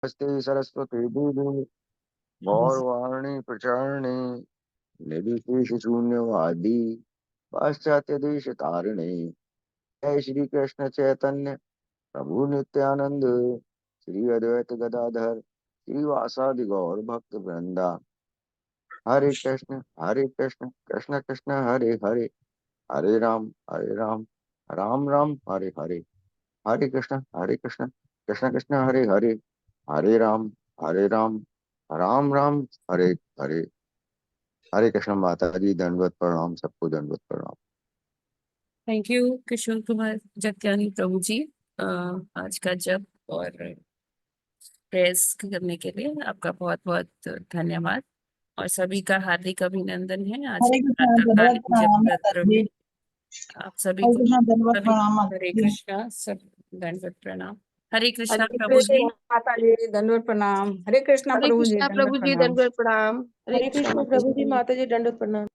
नमस्ते सरस्वती देवी गौरवाणी प्रचारिणे निर्विशेष शून्यवादी पाश्चात्य देश तारिणे। जय श्री कृष्ण चैतन्य प्रभु नित्यानंद श्री अद्वैत गदाधर श्रीवासादि गौर भक्त वृंदा। हरे कृष्ण कृष्ण कृष्ण हरे हरे, हरे राम राम राम हरे हरे। हरे कृष्ण कृष्ण कृष्ण हरे हरे, हरे राम राम राम हरे हरे। हरे कृष्ण माता जी, दंडवत प्रणाम, सबको दंडवत प्रणाम। थैंक यू किशोर कुमार जगत्यानी प्रभु जी, आज का जप और प्रेस करने के लिए आपका बहुत बहुत धन्यवाद और सभी का हार्दिक अभिनंदन है आज हरे के कृष्णा दंडवत प्रातःकालीन जप प्रणाम माता सत्र जी। में। आप सभी हरे को कृष्णा दंडवत सभी प्रणाम माता हरे जी। कृष्णा, सब दंडवत प्रणाम। हरे कृष्णा हरे प्रभु जी। कृष्णा माता जी दंडवत प्रणाम। हरे कृष्णा हरे प्रभु जी कृष्णा दंडवत प्रभु जी प्रणाम। दंडवत प्रणाम। हरे कृष्ण प्रभु जी माता जी दंडवत प्रणाम।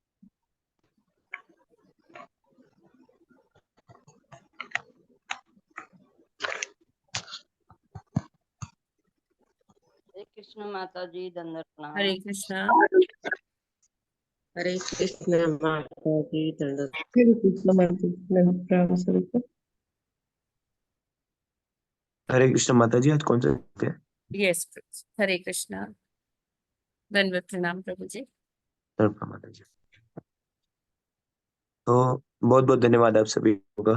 हरे कृष्ण माता जी दंडवत प्रणाम। हरे कृष्णा। हरे कृष्ण माता जी दंडवत। हरे कृष्ण माता जी दंडवत प्रणाम सभी को। हरे कृष्ण माता जी, आज कौन सा दिन है? यस, हरे कृष्णा, दंडवत प्रणाम प्रभु जी। तर्पण माता जी। तो बहुत बहुत धन्यवाद आप सभी का।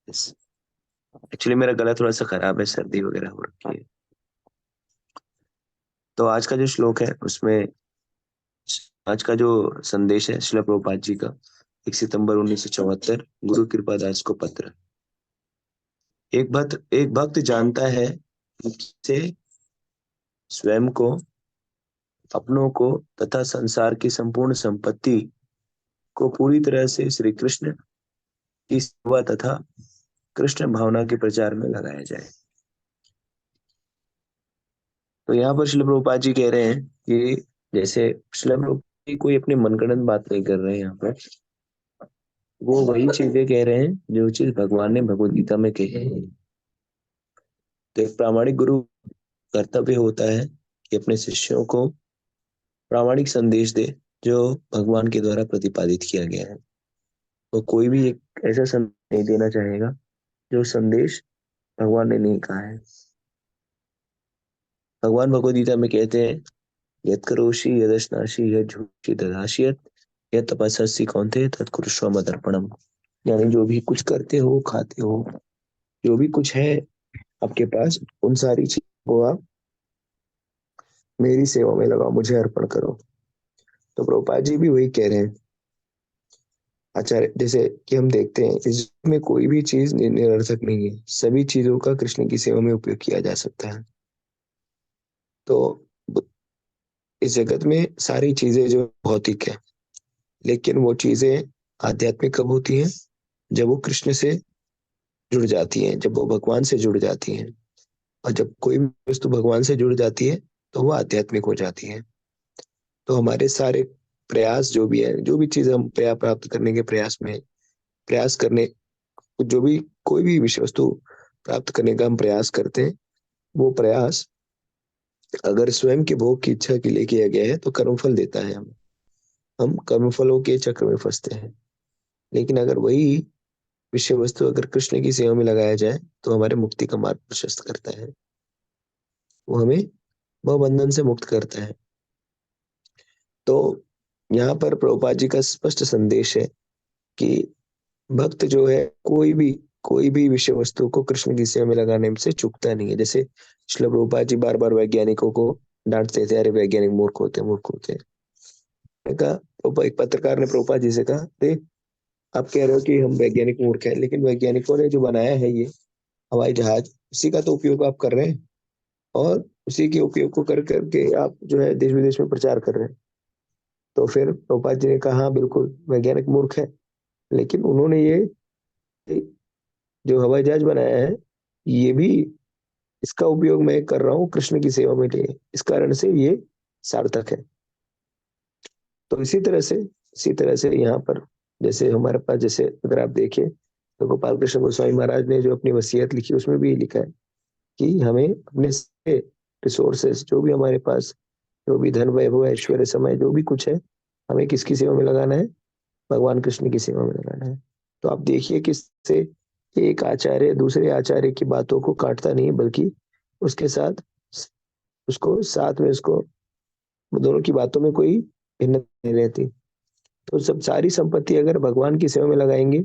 एक्चुअली मेरा गला थोड़ा सा खराब है, सर्दी वगैरह हो रखी है। तो आज का जो श्लोक है उसमें आज का जो संदेश है श्रील प्रभुपाद जी का 1 सितंबर 1974, गुरु कृपादास को पत्र। एक भक्त जानता है से स्वयं को, अपनों को तथा संसार की संपूर्ण संपत्ति को पूरी तरह से श्री कृष्ण की सेवा तथा कृष्ण भावना के प्रचार में लगाया जाए। तो यहाँ पर श्रील प्रभुपाद जी कह रहे हैं कि जैसे श्रील प्रभुपाद जी कोई अपनी मनगढ़ंत बात नहीं कर रहे हैं, यहाँ पर वो वही चीजें कह रहे हैं जो चीज भगवान ने भगवद गीता में कही है। तो एक प्रामाणिक गुरु कर्तव्य होता है कि अपने शिष्यों को प्रामाणिक संदेश दे जो भगवान के द्वारा प्रतिपादित किया गया है। तो कोई भी एक ऐसा संदेश नहीं देना चाहेगा जो संदेश भगवान ने नहीं कहा है। भगवान भगवद गीता में कहते हैं, यत् करोषि यदश्नासि यत् झूषि दधास्यत् यत् तपस्सि कौन्तेय तत्कुरुष्व मदर्पणम्। यानी जो भी कुछ करते हो, खाते हो, जो भी कुछ है आपके पास, उन सारी चीजों को आप मेरी सेवा में लगाओ, मुझे अर्पण करो। तो प्रभुपाद जी भी वही कह रहे हैं। आचार्य जैसे कि हम देखते हैं इसमें कोई भी चीज निरर्थक नहीं है, सभी चीजों का कृष्ण की सेवा में उपयोग किया जा सकता है। तो इस जगत में सारी चीजें जो भौतिक है, लेकिन वो चीजें आध्यात्मिक कब होती हैं? जब वो कृष्ण से जुड़ जाती हैं, जब वो भगवान से जुड़ जाती हैं। और जब कोई भी वस्तु भगवान से जुड़ जाती है तो वो आध्यात्मिक हो जाती है। तो हमारे सारे प्रयास जो भी है, जो भी चीज हम प्राप्त करने के प्रयास करने, जो भी कोई भी विषय वस्तु प्राप्त करने का हम प्रयास करते हैं, वो प्रयास अगर स्वयं के भोग की इच्छा के लिए किया गया है तो कर्मफल देता है। हम कर्मफलों के चक्र में फंसते हैं। लेकिन अगर वही विषय वस्तु अगर कृष्ण की सेवा में लगाया जाए तो हमारे मुक्ति का मार्ग प्रशस्त करता है, वो हमें भवबंधन से मुक्त करता है। तो यहाँ पर प्रभुपाद जी का स्पष्ट संदेश है कि भक्त जो है कोई भी विषय वस्तु को कृष्ण की सेवा में लगाने से चूकता नहीं है। जैसे श्रील प्रभुपाद जी बार बार वैज्ञानिकों को डांटते थे, अरे वैज्ञानिक मूर्ख होते हैं। कहा, एक पत्रकार ने प्रभुपाद जी से कहा, आप कह रहे हो कि हम वैज्ञानिक मूर्ख हैं, लेकिन वैज्ञानिकों ने जो बनाया है ये हवाई जहाज, उसी का तो उपयोग आप कर रहे हैं और उसी के उपयोग को कर करके आप जो है देश विदेश में प्रचार कर रहे हैं। तो फिर प्रभुपाद जी ने कहा, हाँ बिल्कुल वैज्ञानिक मूर्ख है, लेकिन उन्होंने ये जो हवाई जहाज बनाया है ये भी, इसका उपयोग मैं कर रहा हूँ कृष्ण की सेवा में लिए, इस कारण से ये सार्थक है। तो इसी तरह से यहाँ पर जैसे हमारे पास, जैसे अगर आप देखें तो गोपाल कृष्ण गोस्वामी महाराज ने जो अपनी वसीयत लिखी उसमें भी लिखा है कि हमें अपने से रिसोर्सेस, जो भी हमारे पास, जो भी धन, वैभव, ऐश्वर्य, समय, जो भी कुछ है, हमें किसकी सेवा में लगाना है? भगवान कृष्ण की सेवा में लगाना है। तो आप देखिए किससे एक आचार्य दूसरे आचार्य की बातों को काटता नहीं, बल्कि उसके साथ उसको साथ में उसको दोनों की बातों में कोई भिन्नता नहीं रहती। तो सब सारी संपत्ति अगर भगवान की सेवा में लगाएंगे,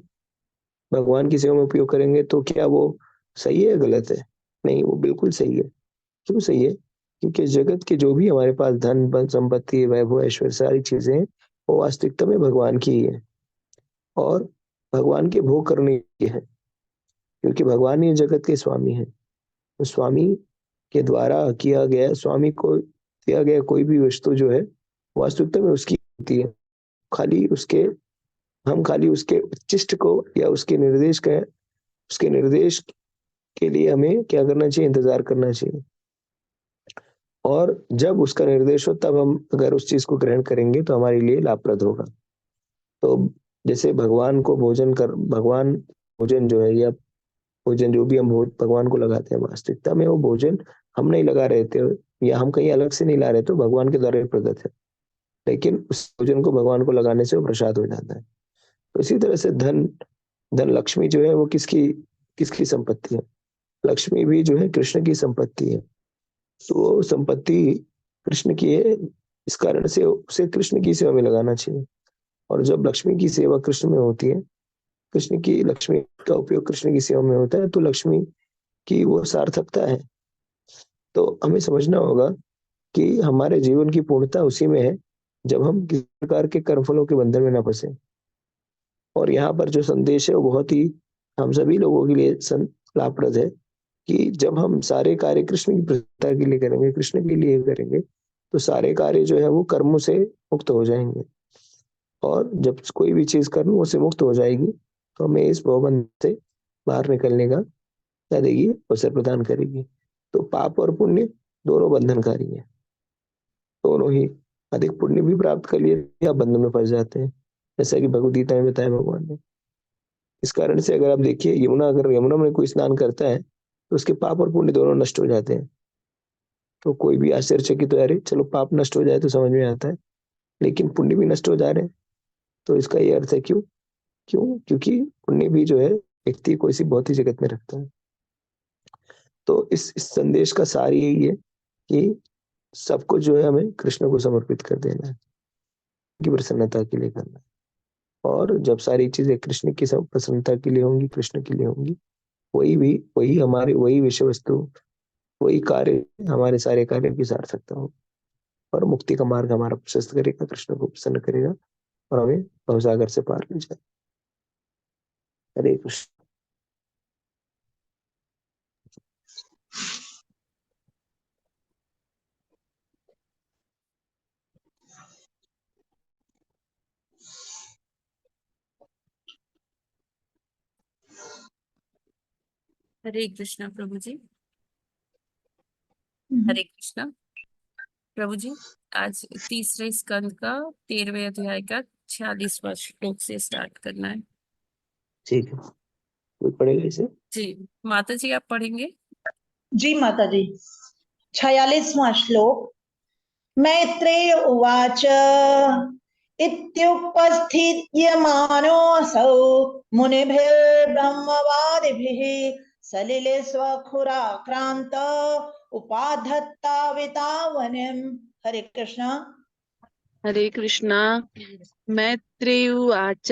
भगवान की सेवा में उपयोग करेंगे, तो क्या वो सही है, गलत है? नहीं, वो बिल्कुल सही है। क्यों सही है? क्योंकि इस जगत के जो भी हमारे पास धन, बल, संपत्ति, वैभव, ऐश्वर्य, सारी चीजें हैं, वो वास्तविकता में भगवान की ही है और भगवान के भोग करने की है, क्योंकि भगवान ही जगत के स्वामी हैं। तो स्वामी के द्वारा किया गया, स्वामी को दिया गया कोई भी वस्तु जो है, वास्तविकता में उसकी होती है। खाली उसके हम खाली उसके उच्चिष्ट को या उसके निर्देश के लिए हमें क्या करना चाहिए? इंतजार करना चाहिए। और जब उसका निर्देश हो, तब हम अगर उस चीज को ग्रहण करेंगे तो हमारे लिए लाभप्रद होगा। तो जैसे भगवान भोजन जो है, या भोजन जो भी हम भगवान को लगाते हैं, वास्तविकता में वो भोजन हम नहीं लगा रहे थे, या हम कहीं अलग से नहीं ला रहे, तो भगवान के द्वारा प्रदत्त है। लेकिन उस भोजन को भगवान को लगाने से वो प्रसाद हो जाता है। तो इसी तरह से धन लक्ष्मी जो है, वो किसकी किसकी संपत्ति है? लक्ष्मी भी जो है कृष्ण की संपत्ति है। तो वो संपत्ति कृष्ण की है, इस कारण से उसे कृष्ण की सेवा में लगाना चाहिए। और जब लक्ष्मी की सेवा कृष्ण में होती है, लक्ष्मी का उपयोग कृष्ण की सेवा में होता है, तो लक्ष्मी की वो सार्थकता है। तो हमें समझना होगा कि हमारे जीवन की पूर्णता उसी में है, जब हम किसी प्रकार के कर्मफलों के बंधन में न फंसे। और यहाँ पर जो संदेश है, वो बहुत ही हम सभी लोगों के लिए लाभप्रद है, कि जब हम सारे कार्य कृष्ण की प्रसन्नता के लिए करेंगे, कृष्ण के लिए करेंगे, तो सारे कार्य जो है वो कर्मों से मुक्त हो जाएंगे। और जब कोई भी चीज कर्मों से मुक्त हो जाएगी, तो हमें इस भवबंध से बाहर निकलने का क्या देगी? अवसर प्रदान करेगी। तो पाप और पुण्य दोनों बंधनकारी है, दोनों ही। अधिक पुण्य भी प्राप्त कर लिए या बंधन में फंस जाते हैं, जैसा कि भगवद गीता में बताया भगवान ने। इस कारण से अगर आप देखिए, अगर यमुना में कोई स्नान करता है, तो उसके पाप और पुण्य दोनों नष्ट हो जाते हैं। तो कोई भी आश्चर्यचकित हो, अरे चलो पाप नष्ट हो जाए तो समझ में आता है, लेकिन पुण्य भी नष्ट हो जा रहे हैं। तो इसका ये अर्थ है, क्योंकि पुण्य भी जो है व्यक्ति को इसी भौतिक जगत में रखता है। तो इस संदेश का सार यही है कि सबको जो है हमें कृष्ण को समर्पित कर देना है, की प्रसन्नता के लिए करना है। और जब सारी चीजें कृष्ण की प्रसन्नता के लिए होंगी, कृष्ण के लिए होंगी, वही विषय वस्तु, वही कार्य, हमारे सारे कार्यों की सार्थकता हो और मुक्ति का मार्ग हमारा प्रशस्त करेगा, कृष्ण को प्रसन्न करेगा और हमें भवसागर से पार ले जाए। हरे कृष्ण। हरे कृष्णा प्रभु जी। हरे कृष्णा प्रभु जी। आज तीसरे स्कंद का 13वें अध्याय का 46वां श्लोक से स्टार्ट करना है। ठीक है, कोई पढ़ेगा इसे? जी माता जी, आप पढ़ेंगे? जी माता जी। 46वां श्लोक। मैत्रेय उवाच इत्युपस्थित्यमानोऽसौ मुनिभिर्ब्रह्मवादिभिः सलिले स्वखुराक्रान्त उपाधत्तावितावनिम्। हरे कृष्ण। हरे कृष्णा। मैत्रेय उवाच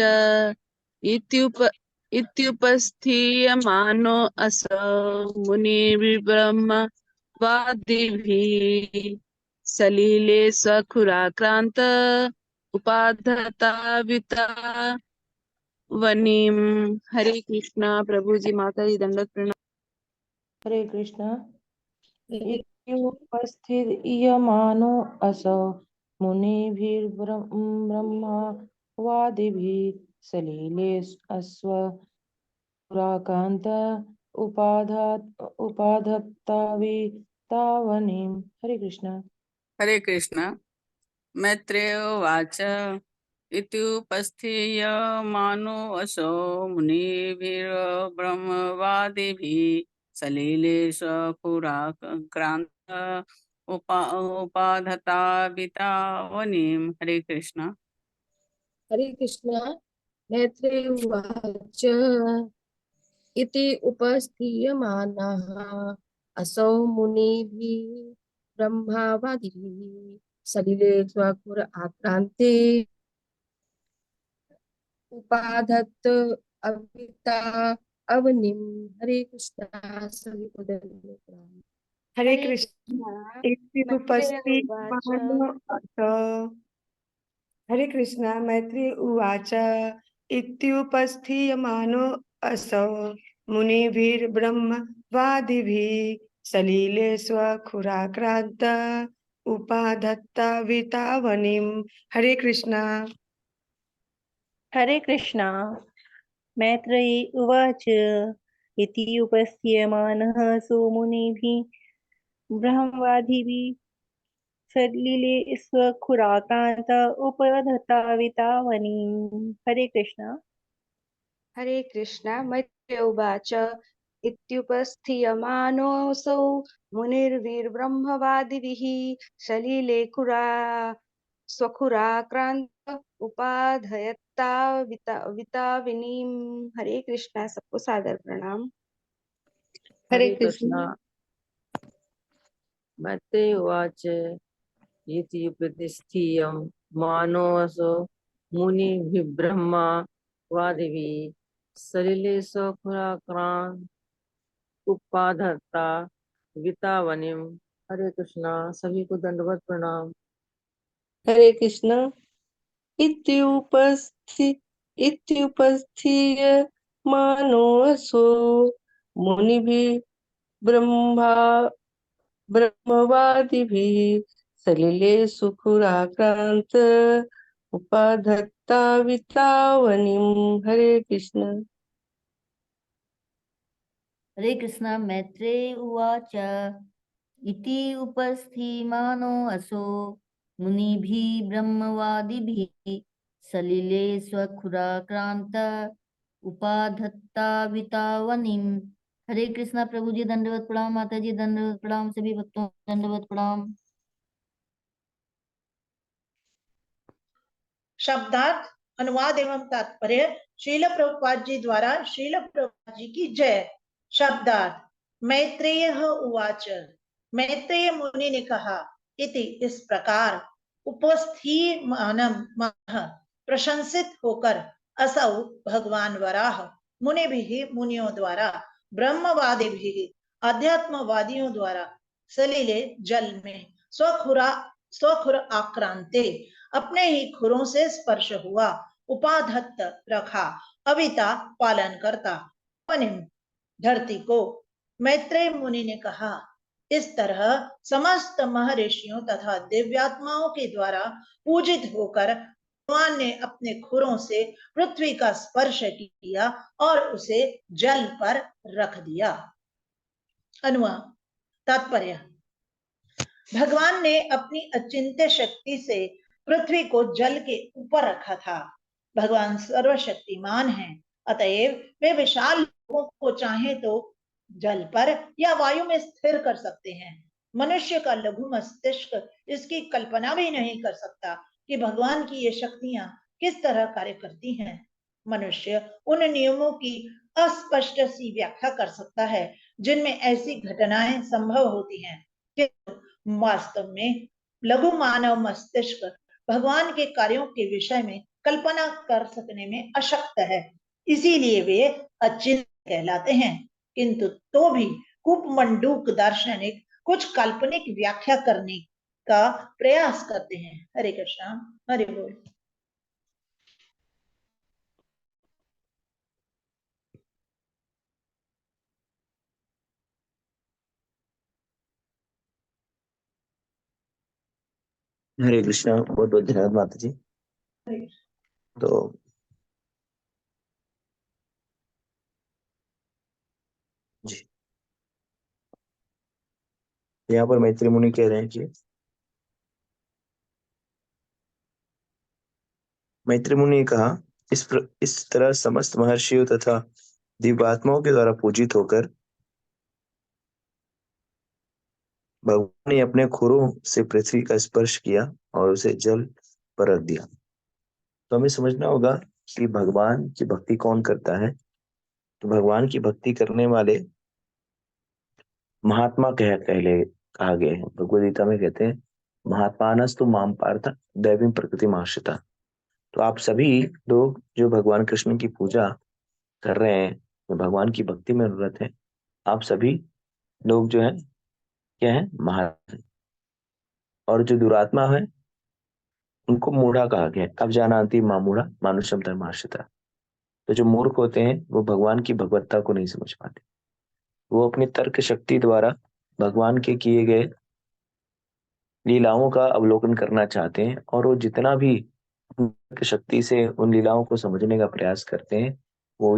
इत्युपस्थीयमानो असौ मुनिर्ब्रह्मवादिभिः सलिले स्वखुराक्रान्त उपाधतावितावनिम्। हरे कृष्णा प्रभु जी, माता जी दंडवत प्रणाम। हरे कृष्ण। इत्युपस्थित्यमानो असौ मुनिभिर्ब्रह्मवादिभिः सलिले अश्वपुराकान्त उपाधत्तावितावनिम्। हरे कृष्ण। हरे कृष्ण। मैत्रेय उवाच इत्युपस्थीयमानो असौ मुनिभिर्ब्रह्मवादिभिः सलिले स्वखुराक्रान्त उपाधता वनिम। हरे कृष्णा। हरे कृष्ण। मैत्रेय उवाच इति उपस्थीयमानः असौ मुनिभिः ब्रह्मावादिभिः सलिले स्वखुर आक्रान्ते उपाधत्त अविता अवनिम। हरे कृष्णा। सभी को दंडवत प्रणाम। हरे कृष्ण। इत्युपस्थीयमानो अथ हरे कृष्ण। मैत्री उवाच इत्युपस्थीयमानो असौ मुनिभिर्ब्रह्मवादिभिः सलीले स्वखुराक्रान्त उपाधत्तावितावनिम्। हरे कृष्ण। हरे कृष्णा। मैत्रेयी उवाच इति उपस्थीयमानः सुमुनिभिः ब्रह्मवादिभिः सलिले स्वखुराक्रान्त उपधत्तावितावनिम्। हरे कृष्णा। हरे कृष्ण। मैत्रेय उवाच इत्युपस्थीयमानोऽसौ मुनिर्भिर्ब्रह्मवादिभिः सलिले स्वखुराक्रान्त उपाधयत्ता विताविनीम्। हरे कृष्णा। सबको सादर प्रणाम। हरे हरे कृष्ण। कृष्णा। मैत्रेय उवाच इति उपदिष्टियं मानोऽसो मुनिभिर्ब्रह्मवादिभिः सलिले स्वखुराक्रान् उपाधत्ता वितावनिम्। हरे कृष्णा। सभी को दंडवत प्रणाम। हरे कृष्ण। इत्युपस्थीयमानोऽसौ मुनिभिः ब्रह्मवादिभिः सलिले सुखुराक्रान्त उपाधत्तावितावनिम्। हरे कृष्ण। हरे कृष्ण। मैत्रेय उवाच इति उपस्थीयमानो असौ मुनिभिः ब्रह्मवादिभिः सलिले स्वखुराक्रान्त उपाधत्तावितावनिम्। हरे कृष्णा। प्रभु जी दंडवत प्रणाम। माता जी दंडवत प्रणाम। सभी भक्तों दंडवत प्रणाम। शब्दार्थ, अनुवाद एवं तात्पर्य श्रील प्रभुपाद जी द्वारा श्रील प्रभुपाद जी की जय। शब्दार्थ, मैत्रेय उवाच, मैत्रेय मुनि ने कहा, इति इस प्रकार, उपस्थीयमानम प्रशंसित होकर, असौ भगवान वराह, मुनि भी मुनियों द्वारा, ब्रह्मवादी भी अध्यात्मवादियों द्वारा, सलीले जल में स्वखुर आक्रांते अपने ही खुरों से स्पर्श हुआ, उपाधत्त रखा, अविता पालन करता, वनिम धरती को। मैत्रेय मुनि ने कहा, इस तरह समस्त महर्षियों तथा दिव्यात्माओं के द्वारा पूजित होकर भगवान ने अपने खुरों से पृथ्वी का स्पर्श किया और उसे जल पर रख दिया। अनुवाद तात्पर्य, भगवान ने अपनी अचिंत्य शक्ति से पृथ्वी को जल के ऊपर रखा था। भगवान सर्वशक्तिमान हैं, अतएव वे विशाल लोगों को चाहे तो जल पर या वायु में स्थिर कर सकते हैं। मनुष्य का लघु मस्तिष्क इसकी कल्पना भी नहीं कर सकता कि भगवान की ये शक्तियां किस तरह कार्य करती हैं। मनुष्य उन नियमों की अस्पष्ट सी व्याख्या कर सकता है जिनमें ऐसी घटनाएं संभव होती हैं, वास्तव में लघु मानव मस्तिष्क भगवान के कार्यों के विषय में कल्पना कर सकने में अशक्त है, इसीलिए वे अचिंत्य कहलाते हैं। किंतु तो भी कुपमंडूक दार्शनिक कुछ काल्पनिक व्याख्या करने का प्रयास करते हैं। हरे कृष्णा। हरे बोल। हरे कृष्णा। बहुत बहुत धन्यवाद माता जी। तो जी, यहाँ पर मैत्री मुनि कह रहे हैं कि मैत्री मुनि ने कहा, इस तरह समस्त महर्षियों तथा दिव्यात्माओं के द्वारा पूजित होकर भगवान ने अपने खुरों से पृथ्वी का स्पर्श किया और उसे जल पर रख दिया। तो हमें समझना होगा कि भगवान की भक्ति कौन करता है। तो भगवान की भक्ति करने वाले महात्मा कहा गया है। भगवद गीता में कहते हैं महात्मानस्तु माम पार्थ दैवीं प्रकृति आश्रिता। तो आप सभी लोग जो भगवान कृष्ण की पूजा कर रहे हैं, जो भगवान की भक्ति में निरत हैं, आप सभी लोग जो है क्या है, महात्मा। और जो दुरात्मा है उनको मूढ़ा कहा गया है। अब जानाति मामूढ़ा मानुषम धर्माश्रिता। तो जो मूर्ख होते हैं वो भगवान की भगवत्ता को नहीं समझ पाते। वो अपनी तर्क शक्ति द्वारा भगवान के किए गए लीलाओं का अवलोकन करना चाहते हैं, और वो जितना भी तर्क शक्ति से उन लीलाओं को समझने का प्रयास करते हैं, वो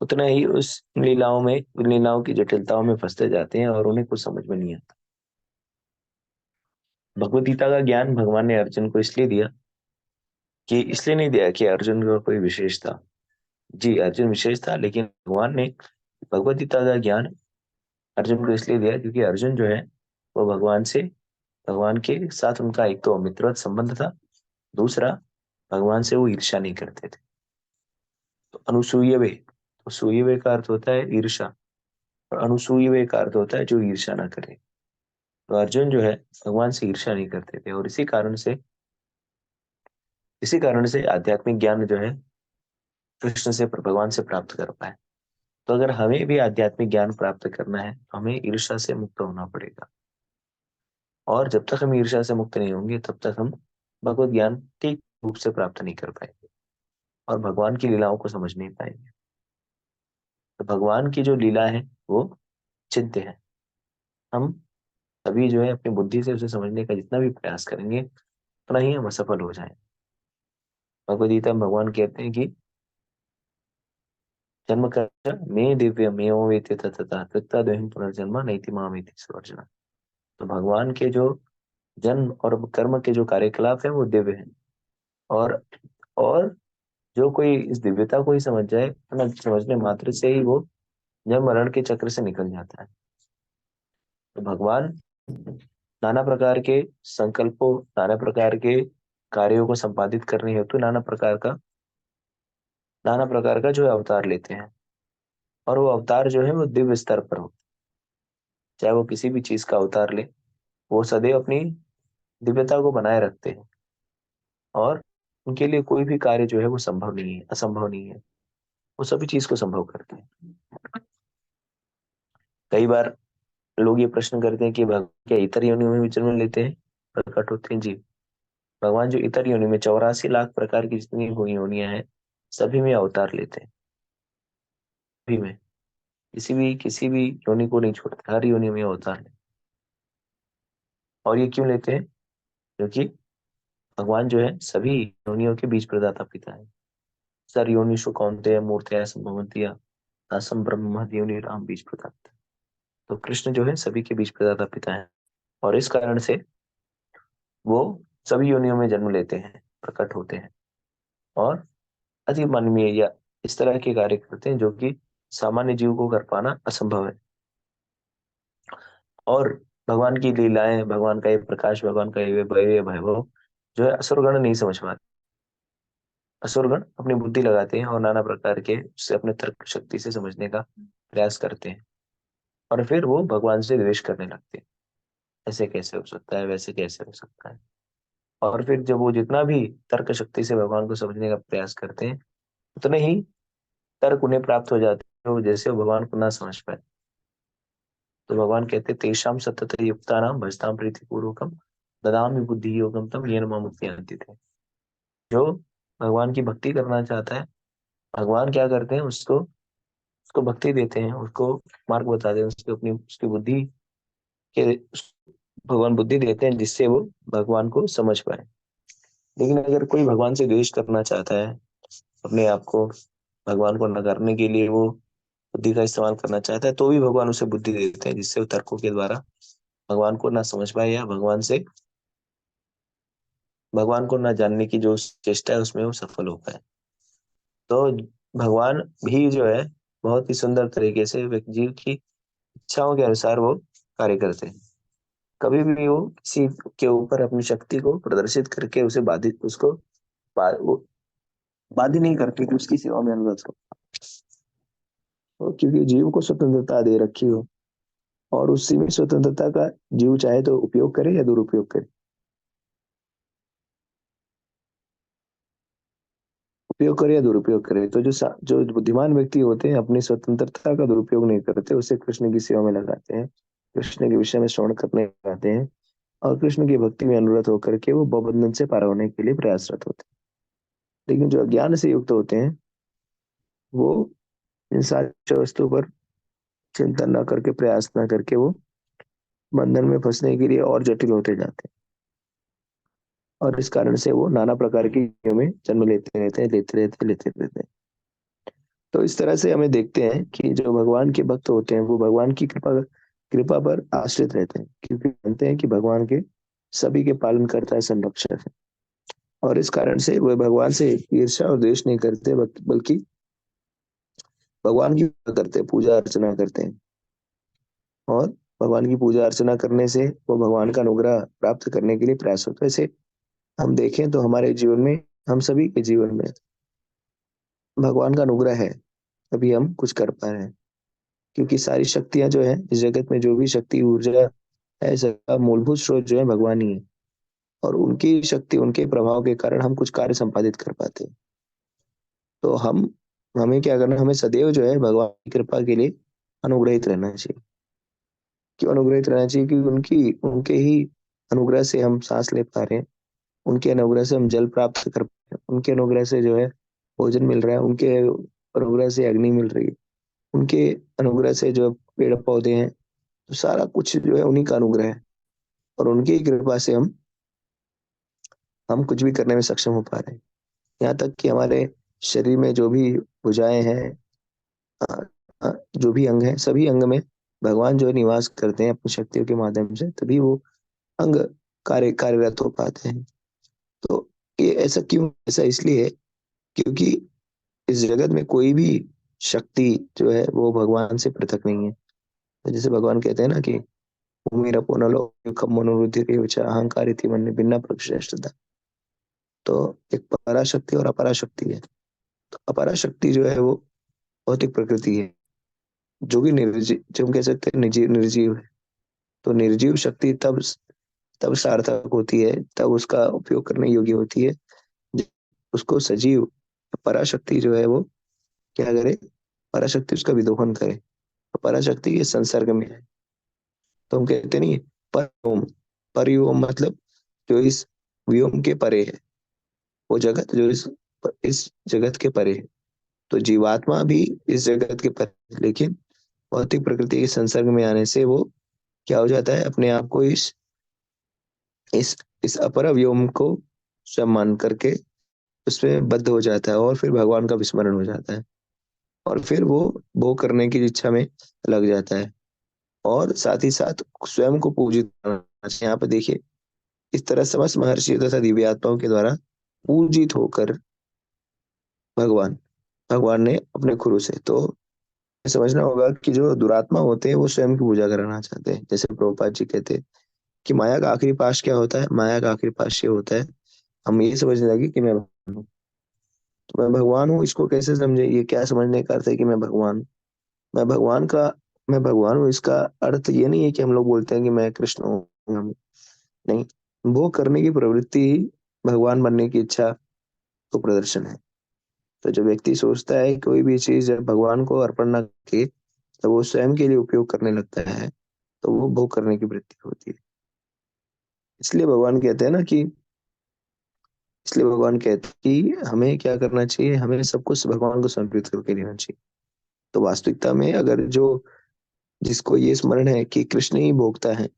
उतना ही उस उन लीलाओं की जटिलताओं में फंसते जाते हैं और उन्हें कुछ समझ में नहीं आता। भगवद गीता का ज्ञान भगवान ने अर्जुन को इसलिए नहीं दिया कि अर्जुन का कोई विशेष था। जी, अर्जुन विशेष था, लेकिन भगवान ने भगवद गीता का ज्ञान अर्जुन को इसलिए दिया क्योंकि अर्जुन जो है वो भगवान के साथ उनका एक तो अमित्रवत संबंध था, दूसरा भगवान से वो ईर्ष्या नहीं करते थे। तो अनुसूयवे, तो सूयवे का अर्थ होता है ईर्ष्या, और अनुसूयवे का अर्थ होता है जो ईर्ष्या ना करे। तो अर्जुन जो है भगवान से ईर्ष्या नहीं करते थे, और इसी कारण से आध्यात्मिक ज्ञान जो है कृष्ण से भगवान से प्राप्त कर पाए। तो अगर हमें भी आध्यात्मिक ज्ञान प्राप्त करना है तो हमें ईर्ष्या से मुक्त होना पड़ेगा, और जब तक हम ईर्ष्या से मुक्त नहीं होंगे तब तक हम भगवत ज्ञान ठीक रूप से प्राप्त नहीं कर पाएंगे और भगवान की लीलाओं को समझ नहीं पाएंगे। तो भगवान की जो लीला है वो चिंत्य है। हम सभी जो है अपनी बुद्धि से उसे समझने का जितना भी प्रयास करेंगे उतना ही हम असफल हो जाएंगे। भगवद गीता में भगवान कहते हैं कि जन्म कर्म में दिव्य में वेत्य तथा तथा द्वयं पुनर्जन्म नैति मामेति स्वर्जना। तो भगवान के जो जन्म और कर्म के जो कार्यकलाप है वो दिव्य है, और जो कोई इस दिव्यता को ही समझ जाए, समझने मात्र से ही वो जन्म मरण के चक्र से निकल जाता है। तो भगवान नाना प्रकार के संकल्पों, नाना प्रकार के कार्यों को संपादित करने हेतु नाना प्रकार का जो है अवतार लेते हैं, और वो अवतार जो है वो दिव्य स्तर पर हो। चाहे वो किसी भी चीज का अवतार ले, वो सदैव अपनी दिव्यता को बनाए रखते हैं, और उनके लिए कोई भी कार्य जो है वो असंभव नहीं है। वो सभी चीज को संभव करते हैं। कई बार लोग ये प्रश्न करते हैं कि भगवान क्या इतर योनियों में भी जन्म लेते हैं, प्रकट होते हैं? जी, भगवान जो इतर योनि में 84 लाख प्रकार की जितनी योनियां हैं सभी में अवतार लेते हैं। सभी में किसी भी योनि को नहीं छोड़ते, हर योनि में अवतार लेते। और ये क्यों लेते हैं? क्योंकि भगवान जो है सभी योनियों के बीज प्रदाता पिता है। सर योनिषु कौन्तेय मूर्तया संभवन्ति तासम ब्रह्म योनि राम बीज प्रदाता। तो कृष्ण जो है सभी के बीज प्रदाता पिता है, और इस कारण से वो सभी योनियों में जन्म लेते हैं, प्रकट होते हैं, और अति मानवीय या इस तरह के कार्य करते हैं जो कि सामान्य जीव को कर पाना असंभव है। और भगवान की लीलाएं, भगवान का ये प्रकाश, भगवान का ये वैभव जो है असुरगण नहीं समझ पाते। असुरगण अपनी बुद्धि लगाते हैं और नाना प्रकार के उससे अपने तर्क शक्ति से समझने का प्रयास करते हैं, और फिर वो भगवान से द्वेष करने लगते हैं। ऐसे कैसे हो सकता है, वैसे कैसे हो सकता है। और फिर जब वो जितना भी तर्क शक्ति से भगवान को समझने का प्रयास करते हैं उतने ही तर्क उन्हें प्राप्त हो जाते हैं जैसे वो भगवान को ना समझ पाए। तो भगवान कहते तेषाम सतत युक्तानाम भजताम प्रीति पूर्वकम ददामि बुद्धि योगम तम येन मां मुक्तियन्ति ते। जो भगवान की भक्ति करना चाहता है, भगवान क्या करते हैं, उसको भक्ति देते हैं, उसको मार्ग बताते हैं, उसकी बुद्धि के भगवान बुद्धि देते हैं जिससे वो भगवान को समझ पाए। लेकिन अगर कोई भगवान से द्वेष करना चाहता है, अपने आप को भगवान को नकारने के लिए वो बुद्धि का इस्तेमाल करना चाहता है, तो भी भगवान उसे बुद्धि देते हैं जिससे वो तर्कों के द्वारा भगवान को ना समझ पाए या भगवान को ना जानने की जो चेष्टा है उसमें वो सफल हो पाए। तो भगवान भी जो है बहुत ही सुंदर तरीके से व्यक्ति जीव की इच्छाओं के अनुसार वो कार्य करते हैं। कभी भी वो किसी के ऊपर अपनी शक्ति को प्रदर्शित करके उसे वो बाध्य नहीं करती कि उसकी सेवा में अनुरत हो। क्योंकि जीव को स्वतंत्रता दे रखी हो और उस सीमित स्वतंत्रता का जीव चाहे तो उपयोग करे या दुरुपयोग करे। उपयोग करे या दुरुपयोग करे, तो जो बुद्धिमान व्यक्ति होते हैं अपनी स्वतंत्रता का दुरुपयोग नहीं करते, उसे कृष्ण की सेवा में लगाते हैं, कृष्ण के विषय में श्रवण करने लगाते हैं और कृष्ण की भक्ति में अनुरत होकर के वो भवबंधन से पार होने के लिए प्रयासरत होते हैं। लेकिन जो अज्ञान से युक्त होते हैं वो इन सारी वस्तुओं पर चिंतन न करके, प्रयास न करके वो बंधन में फंसने के लिए और जटिल होते जाते हैं और इस कारण से वो नाना प्रकार की में जन्म लेते रहते हैं। तो इस तरह से हमें देखते हैं कि जो भगवान के भक्त होते हैं वो भगवान की कृपा पर आश्रित रहते हैं, क्योंकि जानते हैं कि भगवान के सभी के पालन करता है, संरक्षक है। और इस कारण से वे भगवान से ईर्ष्या और द्वेष नहीं करते, बल्कि भगवान की पूजा अर्चना करते हैं। और भगवान की पूजा अर्चना करने से वो भगवान का अनुग्रह प्राप्त करने के लिए प्रयास होता है। ऐसे हम देखें तो हमारे जीवन में, हम सभी के जीवन में भगवान का अनुग्रह है, तभी हम कुछ कर पा रहे हैं। क्योंकि सारी शक्तियां जो है इस जगत में, जो भी शक्ति ऊर्जा है, सबका मूलभूत स्रोत जो है भगवान ही है और उनकी शक्ति, उनके प्रभाव के कारण हम कुछ कार्य संपादित कर पाते हैं। तो हमें क्या करना, हमें सदैव जो है भगवान की कृपा के लिए अनुग्रहित रहना चाहिए। क्यों अनुग्रहित रहना चाहिए? क्योंकि उनके ही अनुग्रह से हम सांस ले पा रहे हैं, उनके अनुग्रह से हम जल प्राप्त कर पा रहे हैं, उनके अनुग्रह से जो है भोजन मिल रहा है, उनके अनुग्रह से अग्नि मिल रही है, उनके अनुग्रह से जो पेड़ पौधे हैं, तो सारा कुछ जो है उन्हीं का अनुग्रह है और उनकी ही कृपा से हम कुछ भी करने में सक्षम हो पा रहे हैं। यहाँ तक कि हमारे शरीर में जो भी भुजाएं हैं, जो भी अंग हैं, सभी अंग में भगवान जो निवास करते हैं अपनी शक्तियों के माध्यम से, तभी वो अंग कार्यरत हो पाते हैं। तो ये ऐसा क्यों? ऐसा इसलिए है क्योंकि इस जगत में कोई भी शक्ति जो है वो भगवान से पृथक नहीं है। तो जैसे भगवान कहते हैं ना कि अहंकार मन भिन्ना प्रकृष्टता, तो एक पराशक्ति और अपराशक्ति है। तो अपराशक्ति जो है वो भौतिक प्रकृति है, जो कि निर्जीव, जो हम कह सकते हैं निर्जीव है। तो निर्जीव शक्ति तब सार्थक होती है, तब उसका उपयोग करने योग्य होती है जब उसको सजीव पराशक्ति जो है वो क्या करे, पराशक्ति उसका विदोहन करे, तो पराशक्ति के संसर्ग में है। तो हम कहते नहीं परिव्योम मतलब जो इस व्योम के परे है, वो जगत जो इस जगत के परे है। तो जीवात्मा भी इस जगत के परे, लेकिन भौतिक प्रकृति के संसर्ग में आने से वो क्या हो जाता है, अपने आप को इस अपर व्योम को स्वयं मान करके उसमें बद्ध हो जाता है और फिर भगवान का विस्मरण हो जाता है और फिर वो भोग करने की इच्छा में लग जाता है और साथ ही साथ स्वयं को पूजित करना चाहिए। यहाँ पे देखिए, इस तरह समस्त महर्षियों तथा दिव्यात्माओं के द्वारा पूजित होकर भगवान ने अपने खुरू से, तो समझना होगा कि जो दुरात्मा होते हैं वो स्वयं की पूजा कराना चाहते हैं। जैसे प्रभुपाद जी कहते हैं कि माया का आखिरी पाश क्या होता है? माया का आखिरी पाश ये होता है, हम ये समझने लगे कि मैं भगवान हूँ। तो मैं भगवान हूँ, इसको कैसे समझे? ये क्या समझने का अर्थ है कि मैं भगवान मैं भगवान हूँ? इसका अर्थ ये नहीं है कि हम लोग बोलते हैं कि मैं कृष्ण हूँ, नहीं। वो करने की प्रवृत्ति ही भगवान बनने की इच्छा को प्रदर्शन है। तो जब व्यक्ति सोचता है कोई भी चीज जब भगवान को अर्पण न करके तो वो स्वयं के लिए उपयोग करने लगता है, तो वो भोग करने की वृत्ति होती है। इसलिए भगवान कहते हैं कि हमें क्या करना चाहिए, हमें सब कुछ भगवान को समर्पित करके देना चाहिए। तो वास्तविकता में अगर जिसको ये स्मरण है कि कृष्ण ही भोगता है,